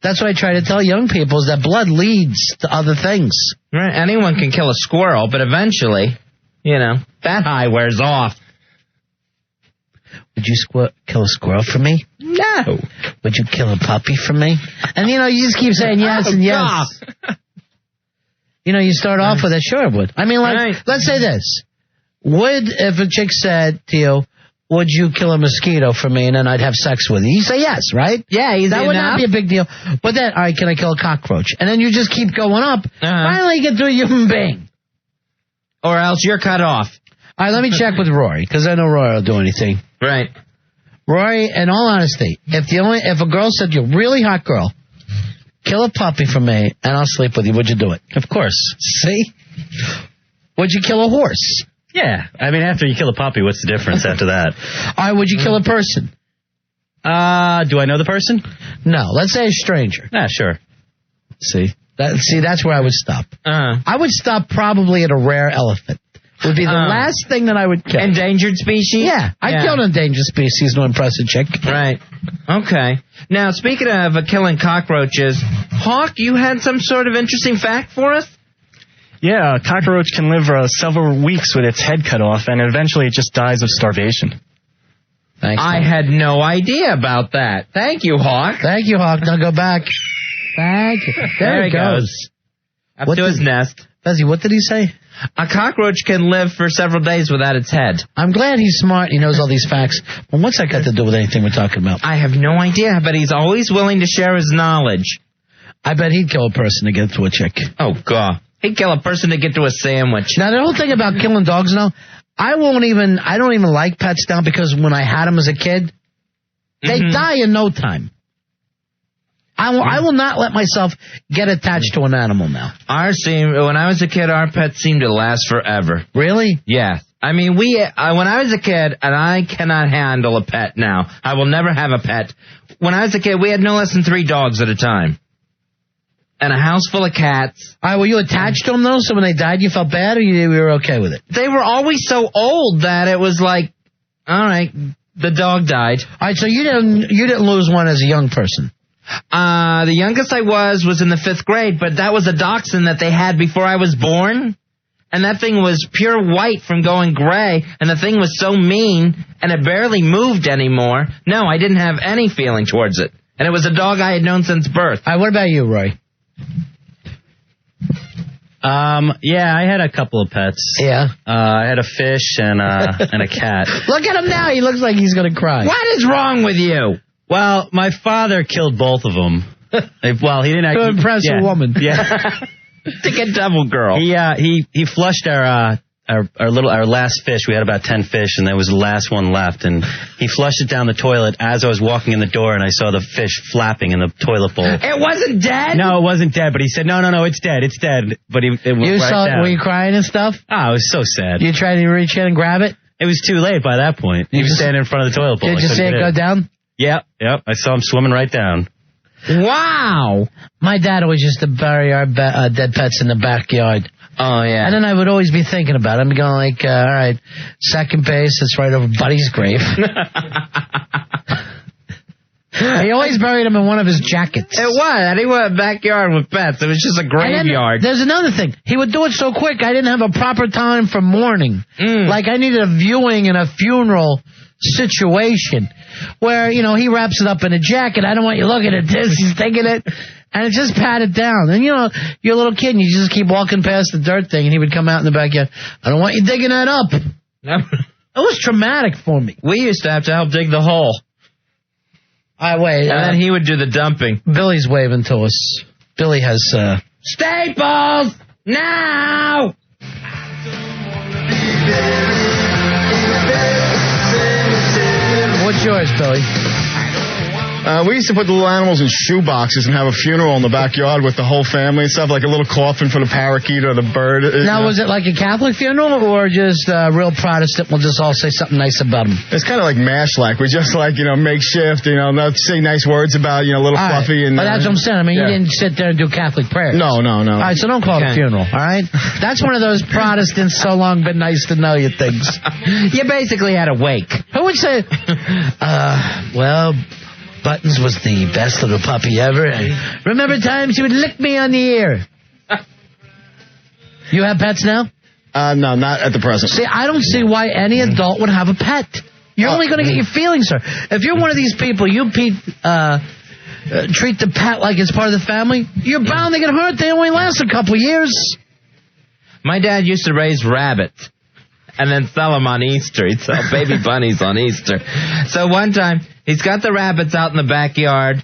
That's what I try to tell young people, is that blood leads to other things. Right. Anyone can kill a squirrel, but eventually, that high wears off. Would you kill a squirrel for me? No. Would you kill a puppy for me? And, you just keep saying yes and yes. You start off with it, sure it would. I mean, let's say this. If a chick said to you, would you kill a mosquito for me and then I'd have sex with you? You say yes, right? Yeah, that would not be a big deal. But then, all right, can I kill a cockroach? And then you just keep going up. Finally you get to a human being. Or else you're cut off. All right, let me check with Rory, because I know Rory will do anything. Right. Rory, in all honesty, if a girl said, you're a really hot girl, kill a puppy for me and I'll sleep with you, would you do it? Of course. See? Would you kill a horse? Yeah. I mean, after you kill a puppy, what's the difference after that? All right, would you kill a person? Do I know the person? No, let's say a stranger. Yeah, sure. See, that's where I would stop. I would stop probably at a rare elephant. Would be the last thing that I would kill. Endangered species? Yeah, I'd kill an endangered species to impress a chick. Right. Okay. Now, speaking of killing cockroaches, Hawk, you had some sort of interesting fact for us? Yeah, a cockroach can live several weeks with its head cut off, and eventually it just dies of starvation. Thanks. I had no idea about that. Thank you, Hawk. Thank you, Hawk. Now go back. Thank you. There he goes. Up to his nest. Fezzi, what did he say? A cockroach can live for several days without its head. I'm glad he's smart. He knows all these facts. But what's that got to do with anything we're talking about? I have no idea, but he's always willing to share his knowledge. I bet he'd kill a person to get to a chick. Oh, God. He'd kill a person to get to a sandwich. Now, the whole thing about killing dogs now, I don't even like pets now, because when I had them as a kid, they die in no time. I will not let myself get attached to an animal now. When I was a kid, our pets seemed to last forever. Really? Yeah. I mean, when I was a kid, and I cannot handle a pet now. I will never have a pet. When I was a kid, we had no less than 3 dogs at a time. And a house full of cats. All right, were you attached to them, though? So when they died, you felt bad, or you were okay with it? They were always so old that it was like, all right, the dog died. All right, so you didn't lose one as a young person. The youngest I was in the 5th grade, but that was a dachshund that they had before I was born. And that thing was pure white from going gray, and the thing was so mean, and it barely moved anymore. No, I didn't have any feeling towards it. And it was a dog I had known since birth. All right, what about you, Roy? Yeah, I had a couple of pets. Yeah. I had a fish and a cat. Look at him now. He looks like he's going to cry. What is wrong with you? Well, my father killed both of them. Well, he didn't actually... To impress a woman. Yeah. To get double girl. He flushed our last fish. We had about 10 fish, and there was the last one left. And he flushed it down the toilet as I was walking in the door, and I saw the fish flapping in the toilet bowl. It wasn't dead? No, it wasn't dead. But he said, no, it's dead. It's dead. But it went you right saw down. Were you crying and stuff? Oh, it was so sad. You tried to reach in and grab it? It was too late by that point. He was standing in front of the toilet bowl. Did you see it go down? Yep. I saw him swimming right down. Wow. My dad always used to bury our dead pets in the backyard. Oh, yeah. And then I would always be thinking about it. I'd be going like, all right, second base, it's right over Buddy's grave. He always buried him in one of his jackets. It was. And he went backyard with pets. It was just a graveyard. There's another thing. He would do it so quick, I didn't have a proper time for mourning. Like, I needed a viewing and a funeral situation where, he wraps it up in a jacket. I don't want you looking at this. He's taking it. And it just patted down. And, you're a little kid, and you just keep walking past the dirt thing, and he would come out in the backyard. I don't want you digging that up. It was traumatic for me. We used to have to help dig the hole. All right, wait. And then he would do the dumping. Billy's waving to us. Billy has... Staples! Now! What's yours, Billy? We used to put the little animals in shoe boxes and have a funeral in the backyard with the whole family and stuff, like a little coffin for the parakeet or the bird. Now, was it like a Catholic funeral or just real Protestant? We'll just all say something nice about them. It's kind of like MASH-like. We just makeshift, not say nice words about, little fluffy. And, but that's what I'm saying. I mean, you didn't sit there and do Catholic prayers. No. All right, so don't call it a funeral, all right? That's one of those Protestants, so long been nice to know you things. You basically had a wake. Who would say, well... Buttons was the best little puppy ever. Remember times he would lick me on the ear. You have pets now? No, not at the present. See, I don't see why any adult would have a pet. You're only going to get your feelings hurt. If you're one of these people, treat the pet like it's part of the family, you're bound to get hurt. They only last a couple years. My dad used to raise rabbits and then sell them on Easter. He'd sell baby bunnies on Easter. So one time, he's got the rabbits out in the backyard.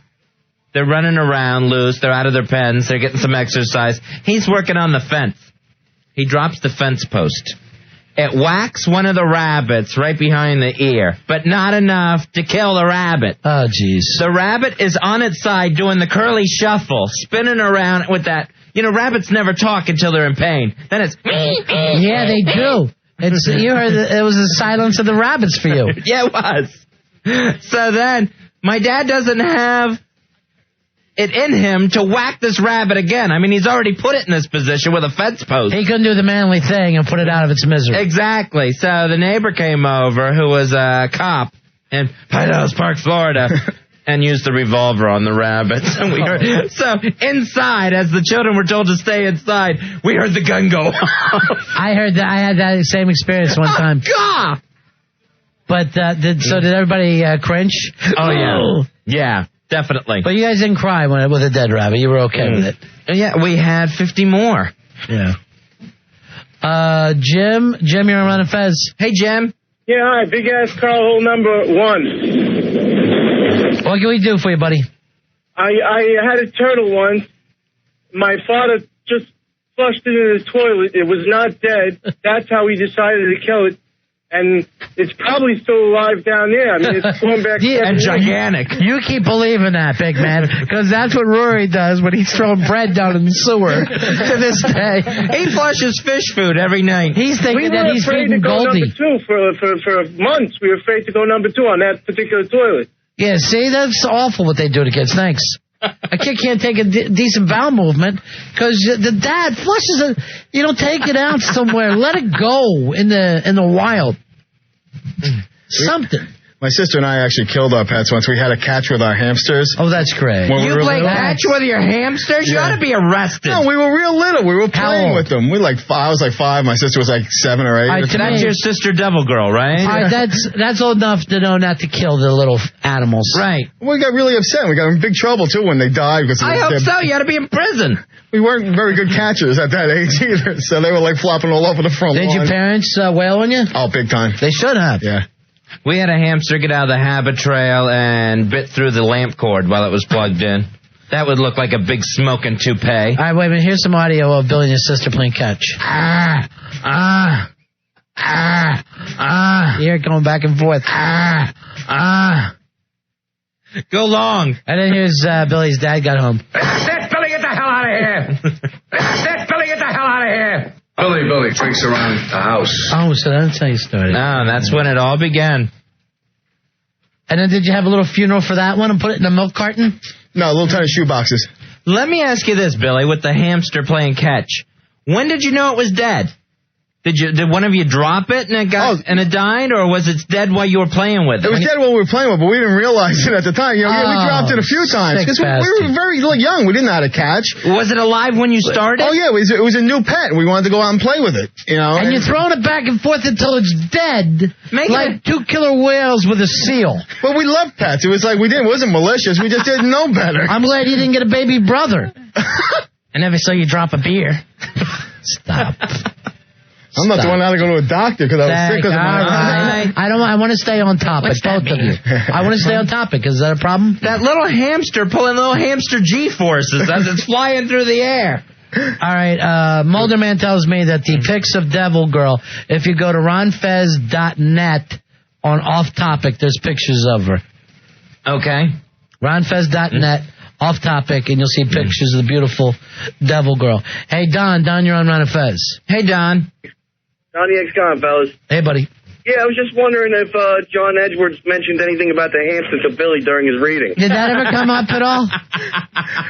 They're running around loose. They're out of their pens. They're getting some exercise. He's working on the fence. He drops the fence post. It whacks one of the rabbits right behind the ear, but not enough to kill the rabbit. Oh, jeez. The rabbit is on its side doing the curly shuffle, spinning around with that. You know, rabbits never talk until they're in pain. Then it's... Yeah, they do. You heard it was the silence of the rabbits for you. Yeah, it was. So then, my dad doesn't have it in him to whack this rabbit again. I mean, he's already put it in this position with a fence post. He couldn't do the manly thing and put it out of its misery. Exactly. So the neighbor came over, who was a cop in Pinellas Park, Florida, and used the revolver on the rabbits. And we heard, so inside, as the children were told to stay inside, we heard the gun go off. I heard that. I had that same experience one time. God! But did everybody cringe? Oh, yeah. Yeah. Definitely. But you guys didn't cry with a dead rabbit. You were okay with it. Yeah, we had 50 more. Yeah. Jim, you're on Ron and Fez. Hey, Jim. Yeah, hi. Big ass Carl hole number 1. What can we do for you, buddy? I had a turtle once. My father just flushed it in his toilet. It was not dead. That's how he decided to kill it. And it's probably still alive down there. I mean, it's going back. Yeah, and gigantic. You keep believing that, big man, because that's what Rory does when he's throwing bread down in the sewer to this day. He flushes fish food every night. He's thinking that he's feeding Goldie. For months, we were afraid to go number 2 on that particular toilet. Yeah, see, that's awful what they do to kids. Thanks. A kid can't take a decent bowel movement because the dad flushes it. You don't take it out somewhere. Let it go in the wild. Something. My sister and I actually killed our pets once. We had a catch with our hamsters. Oh, that's great. You play catch with your hamsters? You ought to be arrested. No, we were real little. We were playing with them. I was like 5. My sister was like 7 or 8. That's your sister Devil Girl, right? That's old enough to know not to kill the little animals. Right. We got really upset. We got in big trouble, too, when they died. I hope so. You ought to be in prison. We weren't very good catchers at that age either, so they were like flopping all over the front lawn. Did your parents wail on you? Oh, big time. They should have. Yeah. We had a hamster get out of the habit trail and bit through the lamp cord while it was plugged in. That would look like a big smoking toupee. All right, wait a minute. Here's some audio of Billy and his sister playing catch. You're it going back and forth. Go long. And then here's Billy's dad got home. That's Billy, get the hell out of here. That's Billy, get the hell out of here. Billy drinks around the house. Oh, so that's how you started. No, that's when it all began. And then did you have a little funeral for that one and put it in a milk carton? No, little tiny shoe boxes. Let me ask you this, Billy, with the hamster playing catch. When did you know it was dead? Did one of you drop it and it died, or was it dead while you were playing with it? It was dead while we were playing with it, but we didn't realize it at the time. We dropped it a few times because we were very young. We didn't know how to catch. Was it alive when you started? Oh yeah, it was a new pet. We wanted to go out and play with it. And you're throwing it back and forth until it's dead, like 2 killer whales with a seal. Well, we loved pets. It was like it wasn't malicious. We just didn't know better. I'm glad you didn't get a baby brother. I never saw you drop a beer. Stop. I'm not the one now to go to a doctor because I was sick because of my eyes. I want to stay on topic, both of you. I want to stay on topic. Is that a problem? That little hamster pulling little hamster G-forces as it's flying through the air. All right, Mulderman tells me that the pics of Devil Girl, if you go to ronfez.net on Off Topic, there's pictures of her. Okay. ronfez.net, Off Topic, and you'll see pictures of the beautiful Devil Girl. Hey, Don, you're on Ron and Fez. Hey, Don. Donnie X Gone, fellas. Hey, buddy. Yeah, I was just wondering if John Edwards mentioned anything about the hamster to Billy during his reading. Did that ever come up at all?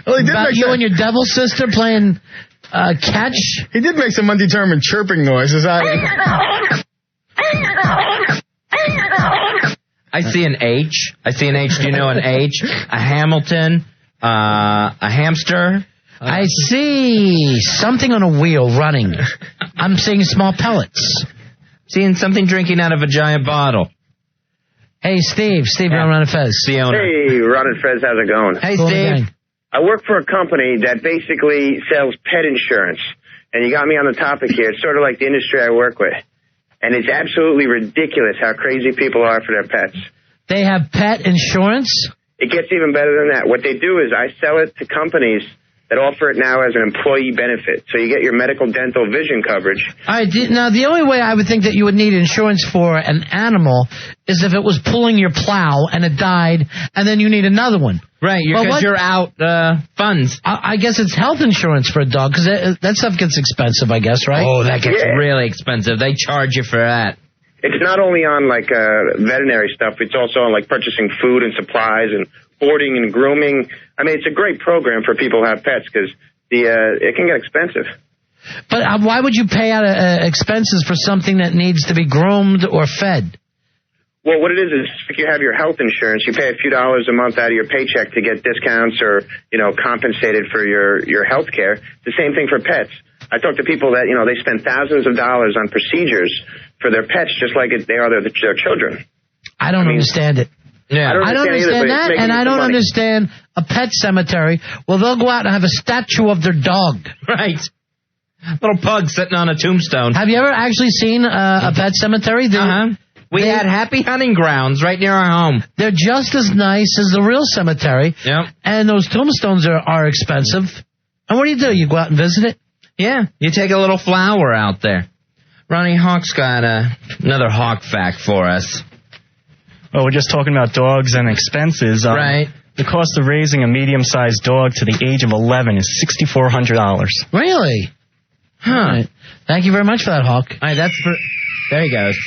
Well, he did about you and your devil sister playing catch? He did make some undetermined chirping noises. I I see an H. Do you know an H? A Hamilton, a hamster. I see something on a wheel running. I'm seeing small pellets. Seeing something drinking out of a giant bottle. Hey, Steve Ron and Fez. The owner. Hey, Ron and Fez, how's it going? Hey, Steve. I work for a company that basically sells pet insurance. And you got me on the topic here. It's sort of like the industry I work with. And it's absolutely ridiculous how crazy people are for their pets. They have pet insurance? It gets even better than that. What they do is I sell it to companies that offer it now as an employee benefit. So you get your medical, dental, vision coverage. All right, now the only way I would think that you would need insurance for an animal is if it was pulling your plow and it died, and then you need another one. Right, because you're out funds. I guess it's health insurance for a dog, because that stuff gets expensive, I guess, right? Oh, that gets really expensive. They charge you for that. It's not only on, like, veterinary stuff. It's also on, like, purchasing food and supplies and boarding and grooming. I mean, it's a great program for people who have pets because it can get expensive. But why would you pay out expenses for something that needs to be groomed or fed? Well, what it is if you have your health insurance, you pay a few dollars a month out of your paycheck to get discounts or, compensated for your health care. It's the same thing for pets. I talk to people that, they spend thousands of dollars on procedures for their pets just like they are their children. I don't understand it. Yeah, I don't understand that, and I don't understand a pet cemetery where they'll go out and have a statue of their dog. Right. Little pug sitting on a tombstone. Have you ever actually seen a pet cemetery? We had Happy Hunting Grounds right near our home. They're just as nice as the real cemetery. Yep. And those tombstones are expensive. And what do? You go out and visit it? Yeah, you take a little flower out there. Ronnie Hawk's got another Hawk fact for us. Oh, we're just talking about dogs and expenses. Right. The cost of raising a medium-sized dog to the age of 11 is $6,400. Really? Huh. Right. Thank you very much for that, Hawk. All right, there he goes.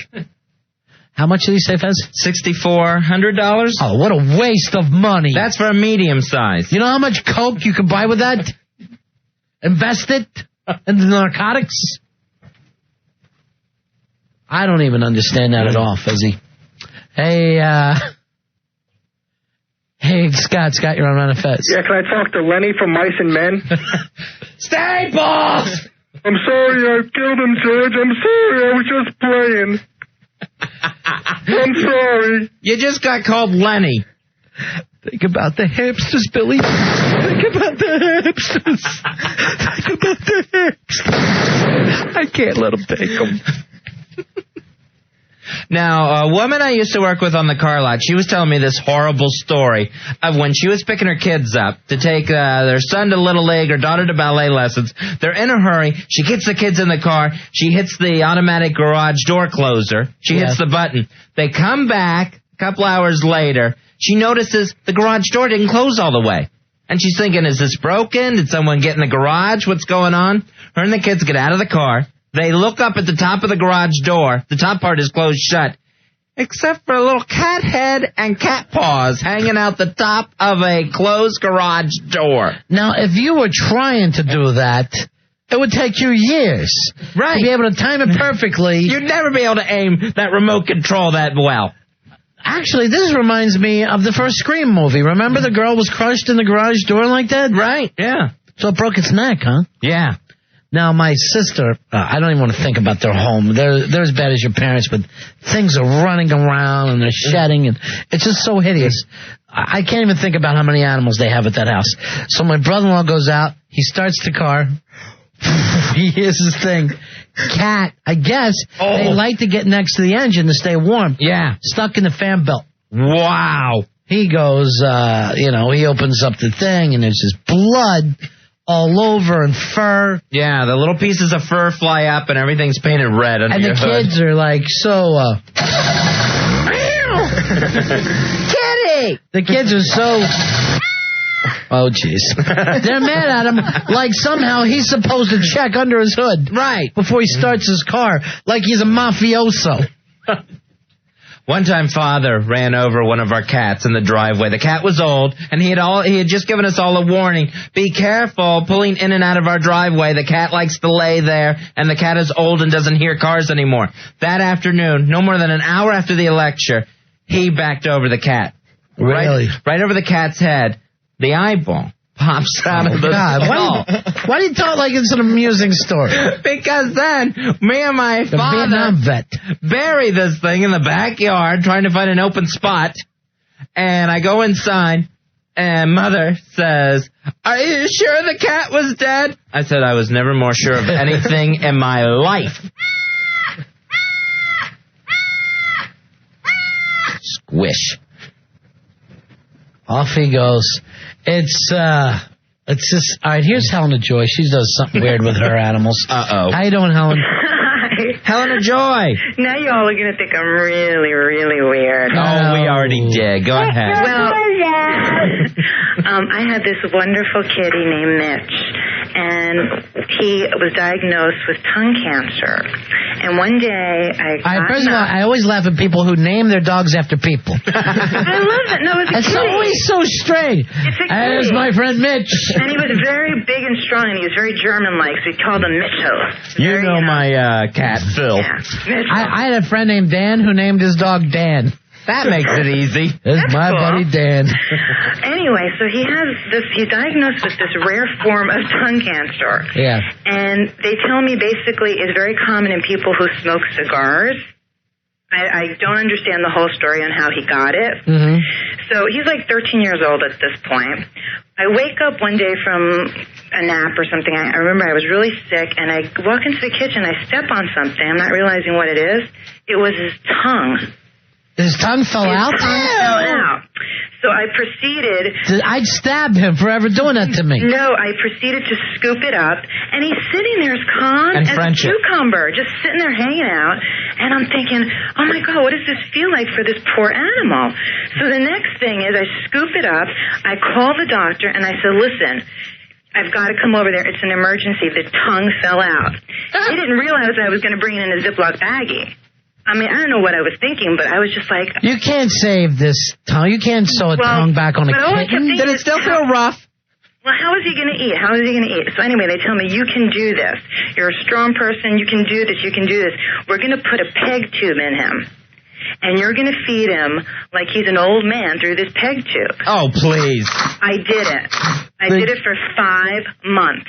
How much did he say, Fez? $6,400. Oh, what a waste of money. That's for a medium size. You know how much coke you can buy with that? Invest it in the narcotics? I don't even understand that at all, Fezzy. Hey, Scott, you're on Ron and Fez. Yeah, can I talk to Lenny from Mice and Men? Staples! I'm sorry I killed him, George. I'm sorry, I was just playing. I'm sorry. You just got called Lenny. Think about the hipsters, Billy. Think about the hipsters. Think about the hipsters. I can't let them take them. Now, a woman I used to work with on the car lot, she was telling me this horrible story of when she was picking her kids up to take their son to Little League or daughter to ballet lessons. They're in a hurry. She gets the kids in the car. She hits the automatic garage door closer. She hits the button. They come back a couple hours later. She notices the garage door didn't close all the way. And she's thinking, is this broken? Did someone get in the garage? What's going on? Her and the kids get out of the car. They look up at the top of the garage door. The top part is closed shut, except for a little cat head and cat paws hanging out the top of a closed garage door. Now, if you were trying to do that, it would take you years. Right. To be able to time it perfectly. You'd never be able to aim that remote control that well. Actually, this reminds me of the first Scream movie. Remember the girl was crushed in the garage door like that? Right, yeah. So it broke its neck, huh? Yeah. Now, my sister, I don't even want to think about their home. They're as bad as your parents, but things are running around and they're shedding, and it's just so hideous. I can't even think about how many animals they have at that house. So my brother-in-law goes out. He starts the car. He hears this thing. Cat, I guess, they like to get next to the engine to stay warm. Yeah. Stuck in the fan belt. Wow. He goes, he opens up the thing, and there's just blood all over and fur. Yeah, the little pieces of fur fly up and everything's painted red under your hood. And the kids are like so... Kitty! The kids are so... Oh, jeez. They're mad at him like somehow he's supposed to check under his hood. Right. Before he starts his car, like he's a mafioso. One time, Father ran over one of our cats in the driveway. The cat was old, and he had just given us all a warning. Be careful pulling in and out of our driveway. The cat likes to lay there, and the cat is old and doesn't hear cars anymore. That afternoon, no more than an hour after the lecture, he backed over the cat. Really? Right over the cat's head. The eyeball pops out of the skull. Why do you talk like it's an amusing story? Because then me and my The father Vietnam vet. bury this thing in the backyard trying to find an open spot. And I go inside, and Mother says, "Are you sure the cat was dead?" I said, "I was never more sure of anything in my life." Squish. Off he goes. It's just, all right, here's Helena Joy. She does something weird with her animals. Uh-oh. How you doing, Helen? Helena Joy. Now you all are going to think I'm really, really weird. Oh, we already did. Go ahead. Well, I had this wonderful kitty named Mitch, and he was diagnosed with tongue cancer. And one day First of all, I always laugh at people who name their dogs after people. I love it. No, it's a It's kitty. always so strange. It's a There's kitty. my friend Mitch. And he was very big and strong, and he was very German-like, so we called him Mitcho. You know my cat, Phil. Yeah, Mitcho. I had a friend named Dan who named his dog Dan. That makes it easy. This is my cool. buddy Dan. Anyway, so he's diagnosed with this rare form of tongue cancer. Yeah. And they tell me basically it's very common in people who smoke cigars. I don't understand the whole story on how he got it. Mm-hmm. So he's like 13 years old at this point. I wake up one day from a nap or something. I remember I was really sick, and I walk into the kitchen. I step on something. I'm not realizing what it is. It was his tongue. His tongue fell out? His tongue fell out. So I proceeded... I'd stab him for ever doing that to me. No, I proceeded to scoop it up, and he's sitting there as calm And as French a it. cucumber, just sitting there hanging out. And I'm thinking, oh my God, what does this feel like for this poor animal? So the next thing is I scoop it up, I call the doctor, and I said, listen, I've got to come over there. It's an emergency. The tongue fell out. He didn't realize I was going to bring it in a Ziploc baggie. I mean, I don't know what I was thinking, but I was just like... You can't save this tongue. You can't sew a tongue back on a but all I kept kitten. thinking Did it is, still feel rough? well, how is he going to eat? How is he going to eat? So anyway, they tell me, you can do this. You're a strong person. You can do this. You can do this. We're going to put a peg tube in him. And you're going to feed him like he's an old man through this peg tube. Oh, please. I did it. I did it for 5 months.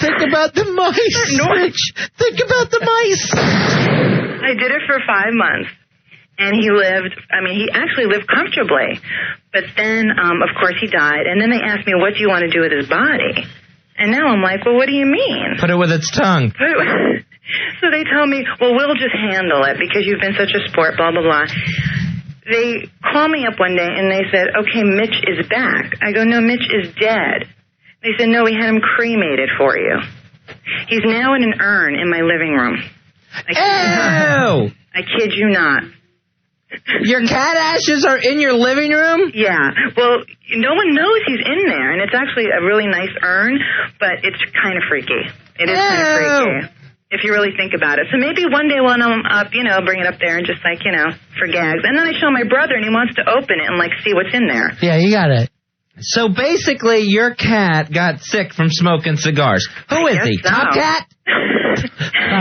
Think about the mice, Rich. Think about the mice. I did it for 5 months. And he lived, he actually lived comfortably. But then, of course, he died. And then they asked me, what do you want to do with his body? And now I'm like, well, what do you mean? Put it with its tongue. So they tell me, well, we'll just handle it because you've been such a sport, blah, blah, blah. They call me up one day and they said, okay, Mitch is back. I go, no, Mitch is dead. They said, no, we had him cremated for you. He's now in an urn in my living room. Ew! I kid you not. Your cat ashes are in your living room? Yeah. Well, no one knows he's in there, and it's actually a really nice urn, but it's kind of freaky. It is kind of freaky, if you really think about it. So maybe one day when I'm up, bring it up there and just for gags. And then I show my brother, and he wants to open it and see what's in there. Yeah, you got it. So basically, your cat got sick from smoking cigars. Who is he? guess so. Top Cat?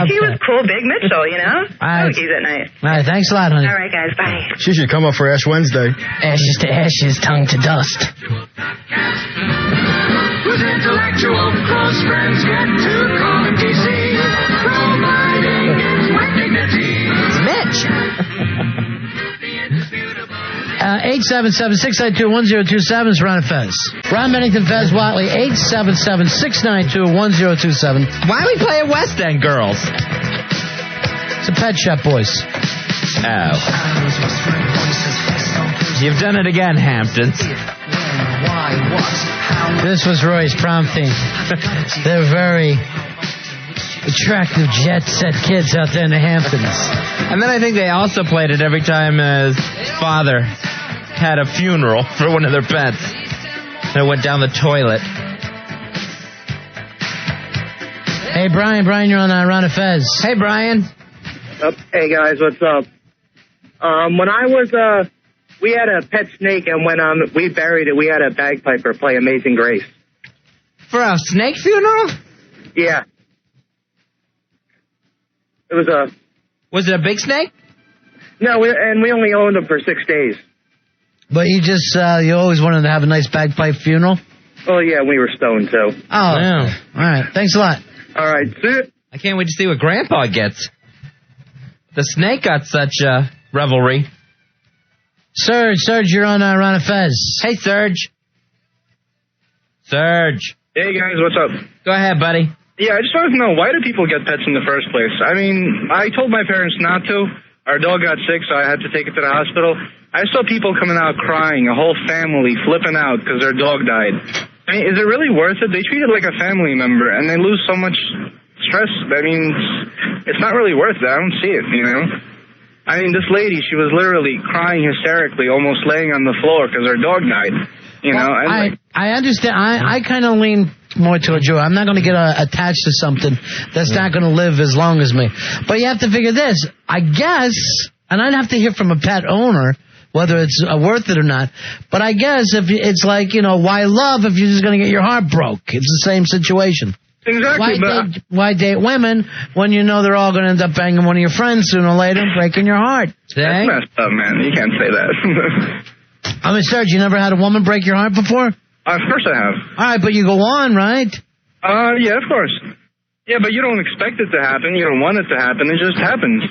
He was cool, Big Mitchell, Cookies at night. All right, thanks a lot, honey. All right, guys, bye. She should come up for Ash Wednesday. Ashes to ashes, tongue to dust. Whose intellectual close friends get to call him DC, providing with dignity. It's Mitch. 877-692-1027 is Ron Fez. Ron Bennington, Fez Watley, 877-692-1027. Why we play West End Girls? It's a Pet Shop Boys. Oh. You've done it again, Hamptons. This was Roy's prom theme. They're very attractive jet set kids out there in the Hamptons. And then I think they also played it every time his father had a funeral for one of their pets. And it went down the toilet. Hey, Brian, you're on Ron and Fez. Hey, Brian. Hey, guys, what's up? When I was, we had a pet snake, and when we buried it, we had a bagpiper play Amazing Grace. For a snake funeral? Yeah. It was Was it a big snake? No, we only owned them for 6 days. But you just, you always wanted to have a nice bagpipe funeral? Oh, yeah, we were stoned, so. Oh, all right. Thanks a lot. All right, see it. I can't wait to see what Grandpa gets. The snake got such a revelry. Serge, you're on Ron Fez. Hey, Serge. Serge. Hey, guys, what's up? Go ahead, buddy. Yeah, I just wanted to know, why do people get pets in the first place? I mean, I told my parents not to. Our dog got sick, so I had to take it to the hospital. I saw people coming out crying, a whole family flipping out because their dog died. I mean, is it really worth it? They treat it like a family member, and they lose so much stress. I mean, it's not really worth it. I don't see it, you know? I mean, this lady, she was literally crying hysterically, almost laying on the floor because her dog died. You know? I understand. I kind of lean more towards you. I'm not going to get attached to something that's not going to live as long as me. But you have to figure this. I guess, and I'd have to hear from a pet owner whether it's worth it or not. But I guess if it's like, you know, why love if you're just going to get your heart broke? It's the same situation. Exactly. Why date women when you know they're all going to end up banging one of your friends sooner or later and breaking your heart? That's messed up, man. You can't say that. I mean, Serge, you never had a woman break your heart before? Of course I have. All right, but you go on, right? Yeah, of course. Yeah, but you don't expect it to happen. You don't want it to happen. It just happens.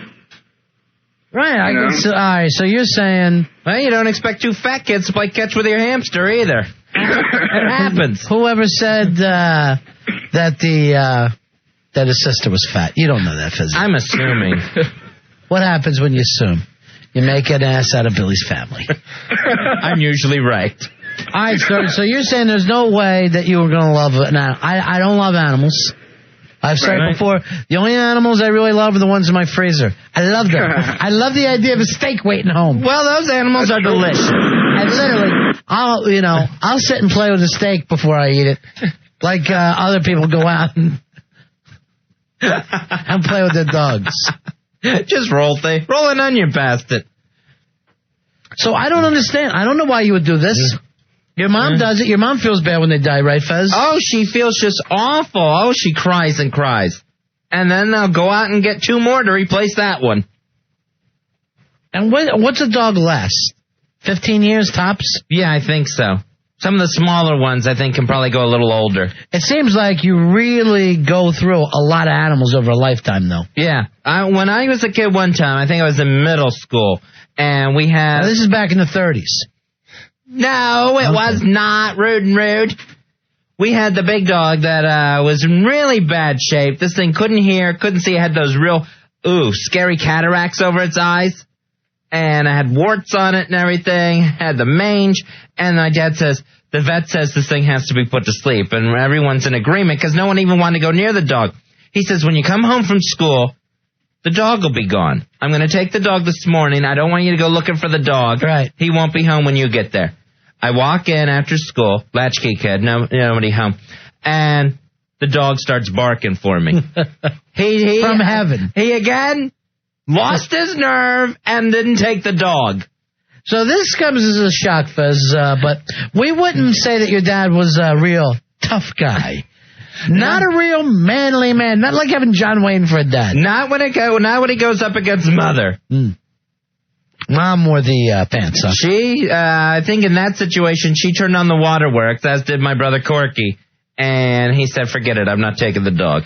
Right. I guess, all right, so you're saying... Well, you don't expect two fat kids to play catch with your hamster either. It happens. Whoever said that his sister was fat? You don't know that, Fizzy. I'm assuming. What happens when you assume? You make an ass out of Billy's family. I'm usually right. All right, so you're saying there's no way that you were going to love an animal. I don't love animals. I've said it before. The only animals I really love are the ones in my freezer. I love them. I love the idea of a steak waiting home. Well, those animals are delicious. And literally, I'll sit and play with a steak before I eat it. Like other people go out and play with their dogs. Just roll an onion past it. So I don't understand. I don't know why you would do this. Your mom does it. Your mom feels bad when they die, right, Fez? Oh, she feels just awful. Oh, she cries and cries. And then they'll go out and get two more to replace that one. And what's a dog last? 15 years tops? Yeah, I think so. Some of the smaller ones, I think, can probably go a little older. It seems like you really go through a lot of animals over a lifetime, though. Yeah. When I was a kid one time, I think I was in middle school, and we had... Now, this is back in the 30s. No, it was not. Rude. We had the big dog that was in really bad shape. This thing couldn't hear, couldn't see. It had those real, scary cataracts over its eyes. And I had warts on it and everything. Had the mange. And my dad says, the vet says this thing has to be put to sleep. And everyone's in agreement because no one even wanted to go near the dog. He says, when you come home from school, the dog will be gone. I'm going to take the dog this morning. I don't want you to go looking for the dog. Right. He won't be home when you get there. I walk in after school, latchkey kid, nobody home, and the dog starts barking for me. He From heaven. He again lost his nerve and didn't take the dog. So this comes as a shock, Fez, but we wouldn't say that your dad was a real tough guy. Not a real manly man. Not like having John Wayne for a dad. Not when he goes up against Mother. Mom wore the pants, huh? She, I think in that situation, she turned on the waterworks, as did my brother Corky. And he said, forget it, I'm not taking the dog.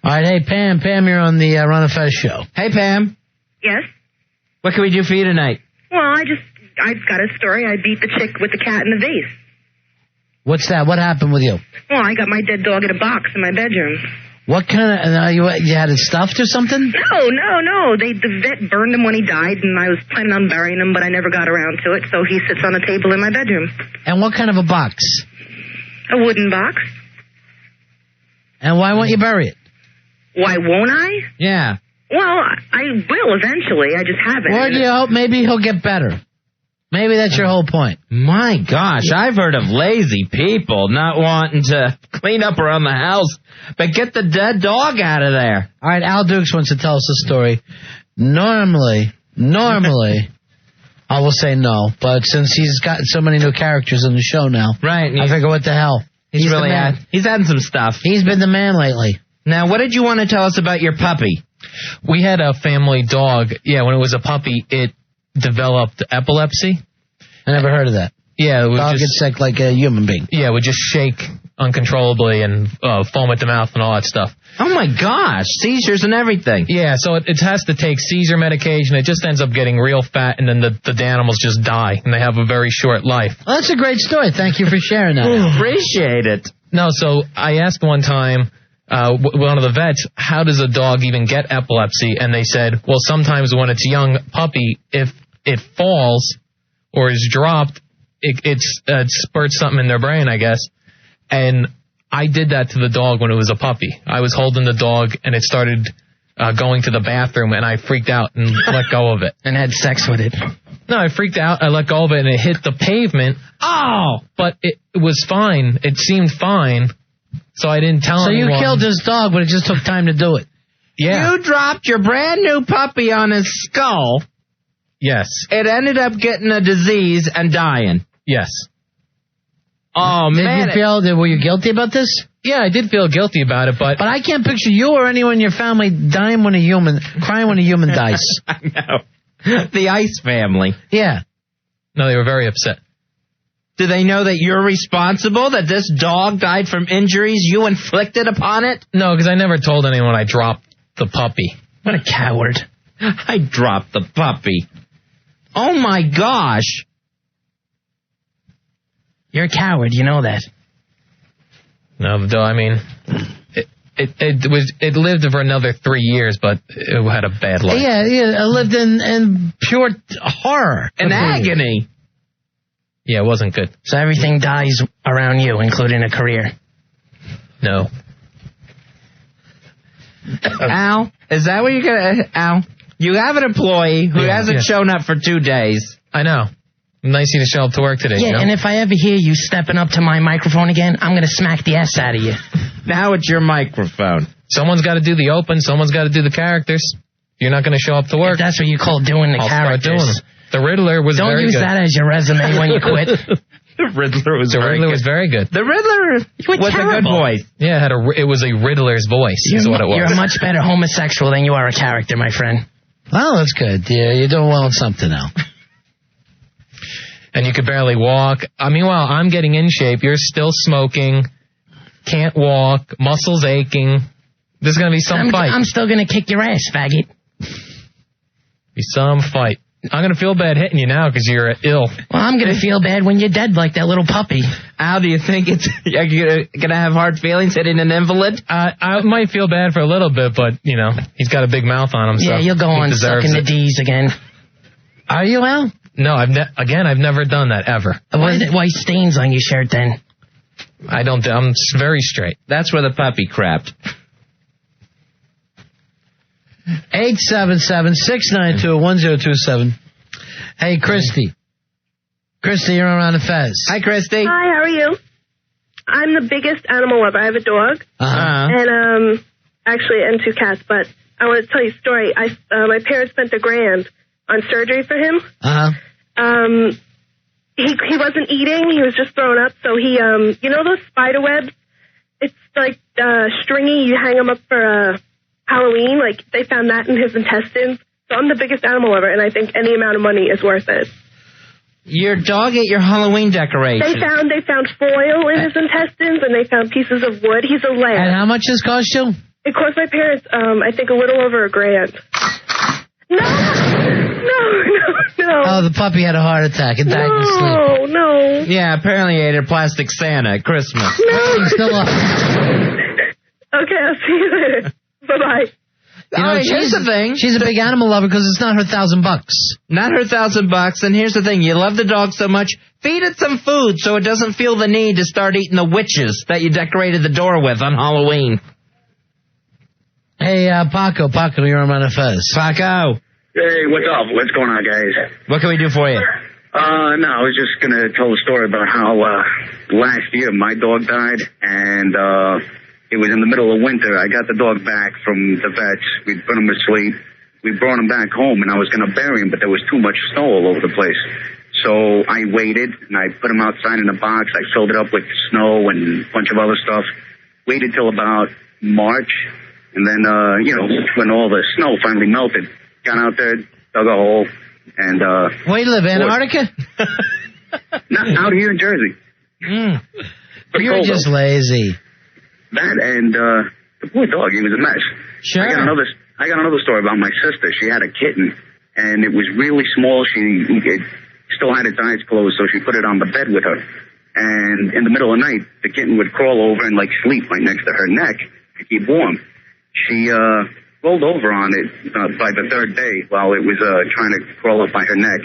All right, hey, Pam, you're on the Ron and Fez show. Hey, Pam. Yes? What can we do for you tonight? Well, I've got a story. I beat the chick with the cat in the vase. What's that? What happened with you? Well, I got my dead dog in a box in my bedroom. What kind of, you had it stuffed or something? No. The vet burned him when he died, and I was planning on burying him, but I never got around to it, so he sits on a table in my bedroom. And what kind of a box? A wooden box. And why won't you bury it? Why won't I? Yeah. Well, I will eventually, I just haven't. Or do you hope maybe he'll get better? Maybe that's your whole point. My gosh, I've heard of lazy people not wanting to clean up around the house, but get the dead dog out of there. All right, Al Dukes wants to tell us a story. Normally, I will say no, but since he's got so many new characters in the show now, right? I figure what the hell. He's adding some stuff. He's been the man lately. Now, what did you want to tell us about your puppy? We had a family dog. Yeah, when it was a puppy, it developed epilepsy. I never heard of that. Yeah, it would dog gets sick like a human being. Yeah, it would just shake uncontrollably and foam at the mouth and all that stuff. Oh my gosh, seizures and everything. Yeah, so it has to take seizure medication. It just ends up getting real fat, and then the animals just die, and they have a very short life. Well, that's a great story. Thank you for sharing that. Appreciate it. No, so I asked one time one of the vets, how does a dog even get epilepsy? And they said, well, sometimes when it's a young puppy, if it falls or is dropped, it spurts something in their brain, I guess. And I did that to the dog when it was a puppy. I was holding the dog, and it started going to the bathroom, and I freaked out and let go of it. And had sex with it. No, I freaked out. I let go of it, and it hit the pavement. Oh! But it was fine. It seemed fine, so I didn't tell anyone. So you killed his dog, but it just took time to do it. Yeah. You dropped your brand new puppy on his skull. Yes. It ended up getting a disease and dying. Yes. Oh, man. Were you guilty about this? Yeah, I did feel guilty about it, but I can't picture you or anyone in your family crying when a human dies. I know. The Ice family. Yeah. No, they were very upset. Do they know that you're responsible, that this dog died from injuries you inflicted upon it? No, because I never told anyone I dropped the puppy. What a coward. I dropped the puppy. Oh, my gosh. You're a coward, you know that. No, though, I mean, it lived for another 3 years, but it had a bad life. Yeah, it lived in pure horror. And agony. Yeah, it wasn't good. So everything dies around you, including a career. No. Al, is that what you're going to... Al, you have an employee who hasn't shown up for 2 days. I know. Nice of you to show up to work today. Yeah, you know? and if I ever hear you stepping up to my microphone again, I'm going to smack the ass out of you. Now it's your microphone. Someone's got to do the open. Someone's got to do the characters. You're not going to show up to work. If that's what you call doing the I'll characters. start doing them. The Riddler was Don't very use good. that as your resume when you quit. The Riddler was very good. The Riddler was terrible. a good voice. Yeah, it was a Riddler's voice, is what it was. You're a much better homosexual than you are a character, my friend. Well, that's good. Yeah, you're doing well in something now. And you could barely walk. Meanwhile, I'm getting in shape. You're still smoking. Can't walk. Muscles aching. There's going to be some fight. I'm still going to kick your ass, faggot. Be some fight. I'm going to feel bad hitting you now because you're ill. Well, I'm going to feel bad when you're dead like that little puppy. Al, do you think you're going to have hard feelings hitting an invalid? I might feel bad for a little bit, but, he's got a big mouth on him. Yeah, so you'll go on sucking the D's again. Are you, Al? No, I've never done that ever. Why stains on your shirt then? I'm very straight. That's where the puppy crapped. 877-692-1027. Hey, Christy. Christy, you're around the Fez. Hi, Christy. Hi, how are you? I'm the biggest animal lover. I have a dog. And, actually, and 2 cats, but I want to tell you a story. My parents spent $1,000 on surgery for him. He wasn't eating. He was just thrown up. So he, those spider webs? It's like stringy. You hang them up for Halloween. Like, they found that in his intestines. So I'm the biggest animal lover, and I think any amount of money is worth it. Your dog ate your Halloween decorations. They found foil in his intestines, and they found pieces of wood. He's a lamb. And how much does this cost you? It cost my parents, I think, a little over $1,000. No. Oh, the puppy had a heart attack and died in sleep. No. Yeah, apparently he ate a plastic Santa at Christmas. No. He's still up. Okay, I'll see you later. Bye-bye. Here's the thing. She's a big animal lover because it's not her $1,000. Not her $1,000. And here's the thing. You love the dog so much, feed it some food so it doesn't feel the need to start eating the witches that you decorated the door with on Halloween. Hey, Paco, you're on the Fez. Paco. Hey, what's up? What's going on, guys? What can we do for you? No, I was just going to tell a story about how last year my dog died, and it was in the middle of winter. I got the dog back from the vets. We put him to sleep. We brought him back home, and I was going to bury him, but there was too much snow all over the place. So I waited, and I put him outside in a box. I filled it up with snow and a bunch of other stuff. Waited till about March. And then, when all the snow finally melted, got out there, dug a hole, and... Where you live, Antarctica? Not out here in Jersey. You're just lazy. That and the poor dog, he was a mess. Sure. I got another story about my sister. She had a kitten, and it was really small. It still had its eyes closed, so she put it on the bed with her. And in the middle of the night, the kitten would crawl over and, sleep right next to her neck to keep warm. She rolled over on it by the third day while it was trying to crawl up by her neck.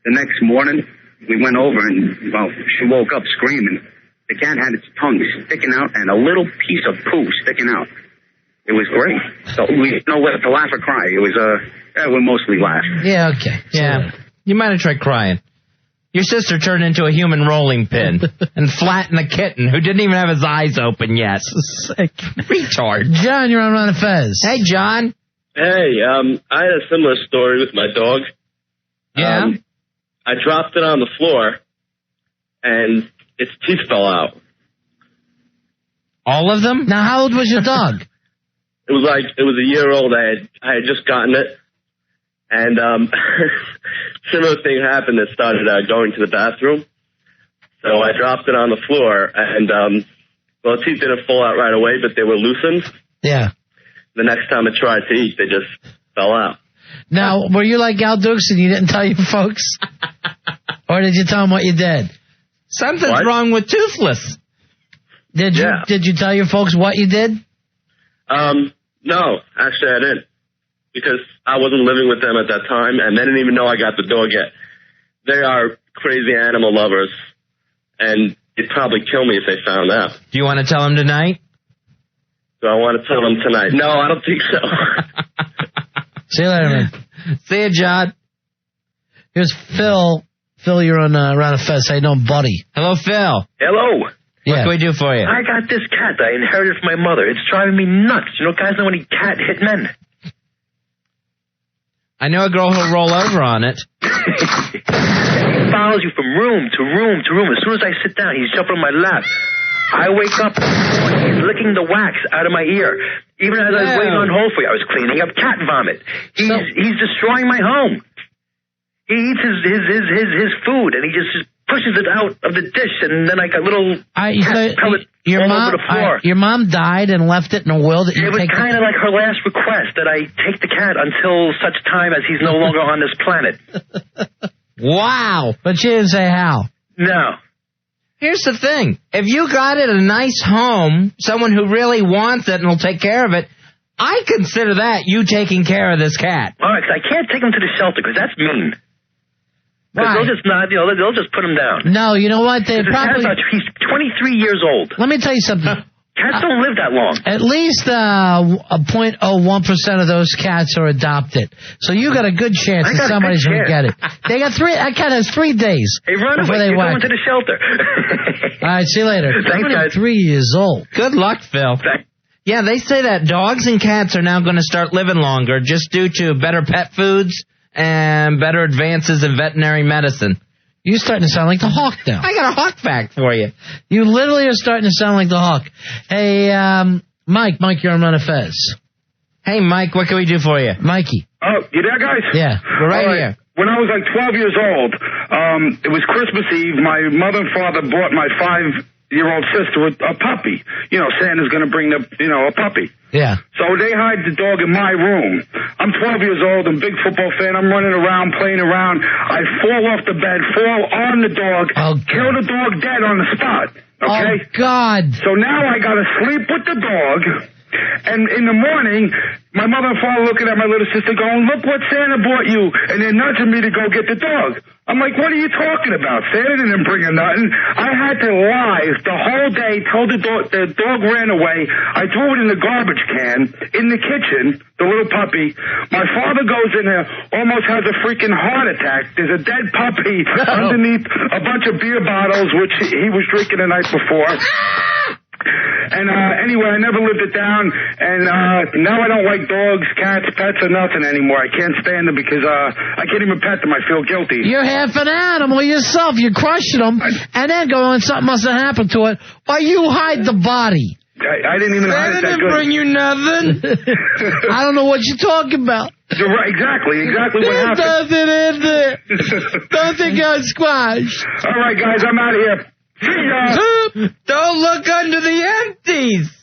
The next morning, we went over, and, she woke up screaming. The cat had its tongue sticking out and a little piece of poo sticking out. It was great. So we didn't know whether to laugh or cry. It was, we mostly laughed. Yeah, okay. Yeah. You might have tried crying. Your sister turned into a human rolling pin and flattened a kitten who didn't even have his eyes open yet. Sick. Retard. John, you're on Ron and Fez. Hey, John. Hey, I had a similar story with my dog. Yeah? I dropped it on the floor, and its teeth fell out. All of them? Now, how old was your dog? It was a year old. I had just gotten it. And similar thing happened that started going to the bathroom. So I dropped it on the floor, and the teeth didn't fall out right away, but they were loosened. Yeah. The next time I tried to eat, they just fell out. Now, were you like Al Dukes and you didn't tell your folks? Or did you tell them what you did? Something's wrong with Toothless. Did you tell your folks what you did? No, actually I didn't. Because I wasn't living with them at that time, and they didn't even know I got the dog yet. They are crazy animal lovers, and it'd probably kill me if they found out. Do you want to tell them tonight? Do I want to tell them tonight? No, I don't think so. See you later, man. See you, John. Here's Phil. Phil, you're on Ron and Fez. How you doing, buddy? Hello, Phil. Hello. What can we do for you? I got this cat that I inherited from my mother. It's driving me nuts. You know, guys know any cat hit men? I know a girl who'll roll over on it. He follows you from room to room to room. As soon as I sit down, he's jumping on my lap. I wake up, he's licking the wax out of my ear. Even as I was waiting on hold for you, I was cleaning up cat vomit. He's destroying my home. He eats his food, and he just pushes it out of the dish, and then I got little cat pellets all over the floor. Your mom died and left it in a will that you It was kind of like her last request, that I take the cat until such time as he's no longer on this planet. Wow. But she didn't say how. No. Here's the thing. If you got it a nice home, someone who really wants it and will take care of it, I consider that you taking care of this cat. All right, 'cause I can't take him to the shelter, because that's mean. Because they'll just not, they'll just put him down. No, you know what? They probably. He's 23 years old. Let me tell you something. Cats don't live that long. At least 0.01% of those cats are adopted. So you got a good chance that somebody's going to get it. They got that cat has 3 days. Hey, run before away. they You're whack going to the shelter. All right, see you later. Thanks, guys. 3 years old. Good luck, Phil. Yeah, they say that dogs and cats are now going to start living longer just due to better pet foods and better advances in veterinary medicine. You're starting to sound like the Hawk now. I got a Hawk fact for you. You literally are starting to sound like the Hawk. Hey, Mike, you're on Ron and Fez. Hey, Mike, what can we do for you? Mikey. Oh, you there, guys? Yeah. We're right here. When I was like 12 years old, it was Christmas Eve. My mother and father bought my 5-year-old sister a puppy. You know, Santa's going to bring a puppy. Yeah. So they hide the dog in my room. I'm 12 years old. I'm a big football fan. I'm running around, playing around. I fall off the bed, fall on the dog, kill the dog dead on the spot. Okay? Oh, God. So now I got to sleep with the dog. And in the morning, my mother and father looking at my little sister going, "Look what Santa bought you." And they're nudging me to go get the dog. I'm like, "What are you talking about? Santa didn't bring her nothing." I had to lie the whole day, told the dog ran away. I threw it in the garbage can in the kitchen, the little puppy. My father goes in there, almost has a freaking heart attack. There's a dead puppy underneath a bunch of beer bottles, which he was drinking the night before. And anyway, I never lived it down, and now I don't like dogs, cats, pets, or nothing anymore. I can't stand them because I can't even pet them. I feel guilty. You're half an animal yourself. You're crushing them, and then going, something must have happened to it, or you hide the body. I didn't even hide it that good. bring you nothing. I don't know what you're talking about. You're right, exactly what happened. Nothing in there. Nothing got squashed. All right, guys, I'm out of here. See ya. Don't look under the empties.